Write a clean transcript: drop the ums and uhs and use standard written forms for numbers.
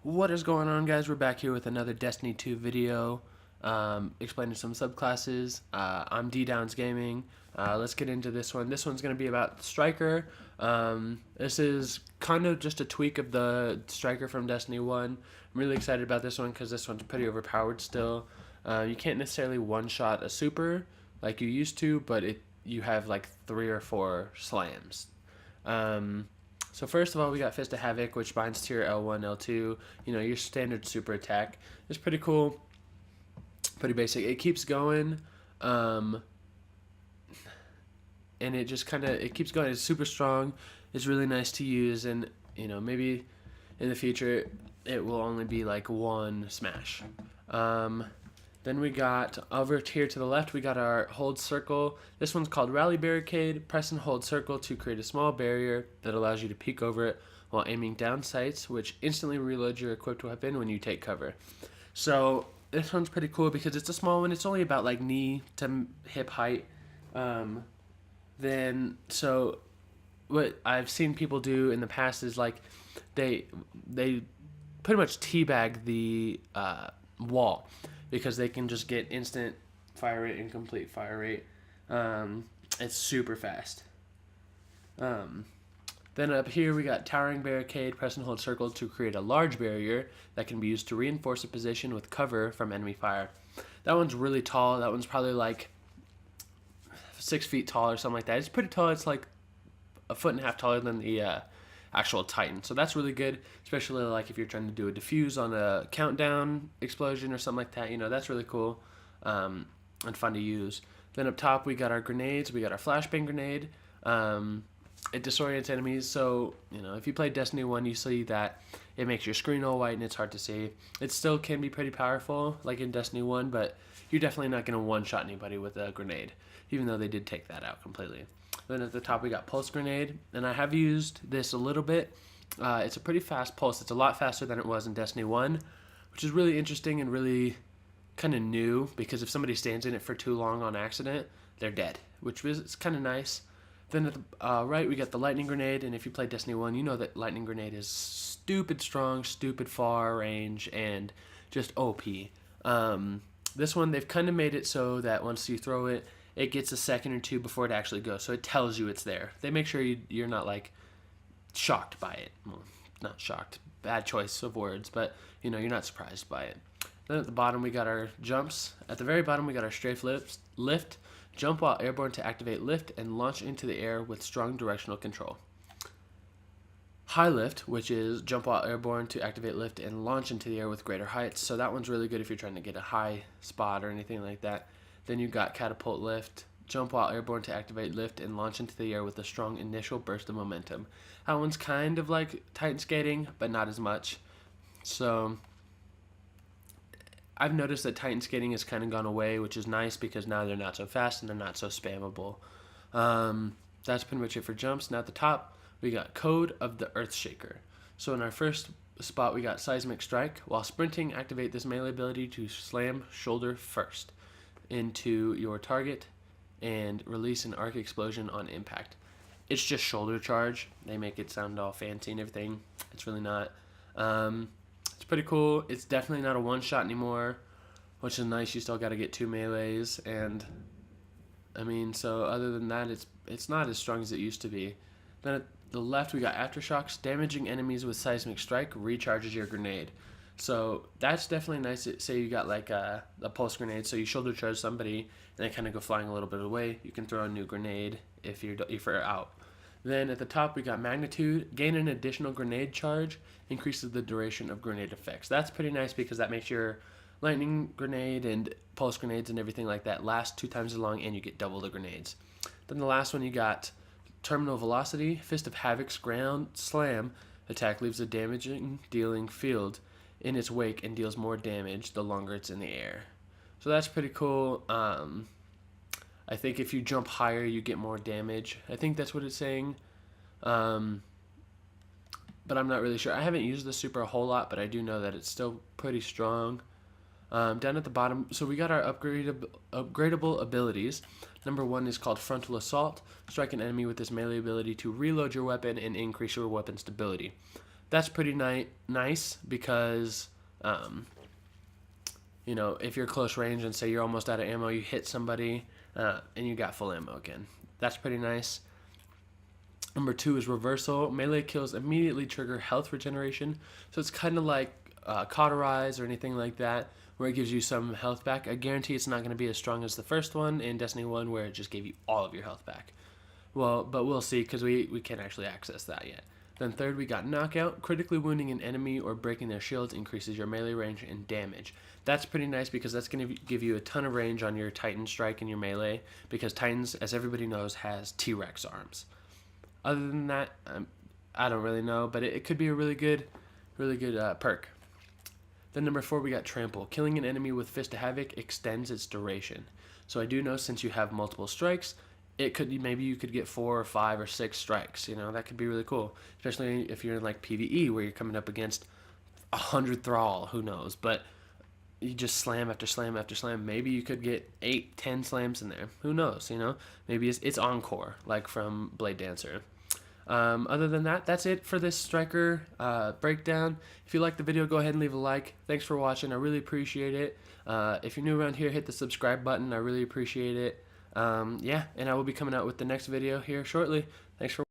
What is going on, guys? We're back here with another Destiny 2 video explaining some subclasses. I'm D-Downs Gaming. Let's get into this one. This one's going to be about Striker. This is kind of just a tweak of the Striker from Destiny 1. I'm really excited about this one because this one's pretty overpowered still. You can't necessarily one-shot a super like you used to, but you have like 3 or 4 slams. So first of all, we got Fist of Havoc, which binds to your L1, L2. You know, your standard super attack. It's pretty cool, pretty basic. It keeps going, and it just it keeps going. It's super strong. It's really nice to use, and you know, maybe in the future it will only be like one smash. Then we got over here to the left, we got our hold circle. This one's called Rally Barricade. Press and hold circle to create a small barrier that allows you to peek over it while aiming down sights, which instantly reloads your equipped weapon when you take cover. So this one's pretty cool because it's a small one. It's only about like knee to hip height. So what I've seen people do in the past is like they pretty much teabag the wall, because they can just get instant fire rate and complete fire rate. It's super fast. Then up here we got Towering Barricade. Press and hold circle to create a large barrier that can be used to reinforce a position with cover from enemy fire. That one's really tall. That one's probably like 6 feet tall or something like that. It's pretty tall. It's like a 1.5 feet taller than the actual Titan. So that's really good, especially like if you're trying to do a defuse on a countdown explosion or something like that. You know, that's really cool and fun to use. Then up top we got our grenades. We got our flashbang grenade. It disorients enemies, so you know, if you play Destiny 1, you see that it makes your screen all white and it's hard to see. It still can be pretty powerful like in Destiny 1, but you're definitely not going to one-shot anybody with a grenade, even though they did take that out completely. Then at the top we got Pulse Grenade, and I have used this a little bit. It's a pretty fast pulse. It's a lot faster than it was in Destiny 1, which is really interesting and really kind of new, because if somebody stands in it for too long on accident, they're dead, which is kind of nice. Then at the right we got the Lightning Grenade, and if you play Destiny 1, you know that Lightning Grenade is stupid strong, stupid far range, and just OP. This one, they've kind of made it so that once you throw it, it gets a second or two before it actually goes, so it tells you it's there. They make sure you're not like shocked by it. Well, not shocked, bad choice of words, but you know, you're not surprised by it. Then at the bottom we got our jumps. At the very bottom we got our strafe lift. Jump while airborne to activate lift and launch into the air with strong directional control. High lift, which is jump while airborne to activate lift and launch into the air with greater heights. So that one's really good if you're trying to get a high spot or anything like that. Then you got catapult lift. Jump while airborne to activate lift and launch into the air with a strong initial burst of momentum. That one's kind of like Titan skating, but not as much. So I've noticed that Titan skating has kind of gone away, which is nice because now they're not so fast and they're not so spammable. That's pretty much it for jumps. Now at the top, we got Code of the Earthshaker. So in our first spot, we got Seismic Strike. While sprinting, activate this melee ability to slam shoulder first into your target and release an arc explosion on impact. It's just shoulder charge. They make it sound all fancy and everything. It's really not. It's pretty cool. It's definitely not a one-shot anymore, which is nice. You still got to get 2 melees, and I mean, so other than that, it's not as strong as it used to be. Then at the left, we got Aftershocks. Damaging enemies with Seismic Strike recharges your grenade. So that's definitely nice. Say you got like a pulse grenade, so you shoulder charge somebody and they kind of go flying a little bit away. You can throw a new grenade if you're out. Then at the top we got Magnitude. Gain an additional grenade charge, increases the duration of grenade effects. That's pretty nice because that makes your lightning grenade and pulse grenades and everything like that last 2 times as long, and you get double the grenades. Then the last one, you got Terminal Velocity. Fist of Havoc's ground slam attack leaves a damaging dealing field in its wake and deals more damage the longer it's in the air. So that's pretty cool. I think if you jump higher, you get more damage. I think that's what it's saying. But I'm not really sure. I haven't used the super a whole lot, but I do know that it's still pretty strong. Down at the bottom, so we got our upgradable abilities. Number 1 is called Frontal Assault. Strike an enemy with this melee ability to reload your weapon and increase your weapon stability. That's pretty nice because, you know, if you're close range and say you're almost out of ammo, you hit somebody and you got full ammo again. That's pretty nice. Number 2 is reversal. Melee kills immediately trigger health regeneration. So it's kind of like cauterize or anything like that, where it gives you some health back. I guarantee it's not going to be as strong as the first one in Destiny 1, where it just gave you all of your health back. Well, but we'll see, because we can't actually access that yet. Then third, we got knockout. Critically wounding an enemy or breaking their shields increases your melee range and damage. That's pretty nice because that's going to give you a ton of range on your Titan strike and your melee, because Titans, as everybody knows, has T-Rex arms. Other than that, I don't really know, but it could be a really good perk. Then number 4, we got trample. Killing an enemy with Fist of Havoc extends its duration. So I do know, since you have multiple strikes, maybe you could get 4 or 5 or 6 strikes. You know, that could be really cool, especially if you're in like PvE where you're coming up against 100 thrall. Who knows? But you just slam after slam after slam. Maybe you could get 8, 10 slams in there. Who knows? You know, maybe it's encore like from Blade Dancer. Other than that, that's it for this striker breakdown. If you liked the video, go ahead and leave a like. Thanks for watching. I really appreciate it. If you're new around here, hit the subscribe button. I really appreciate it. Yeah, and I will be coming out with the next video here shortly. Thanks for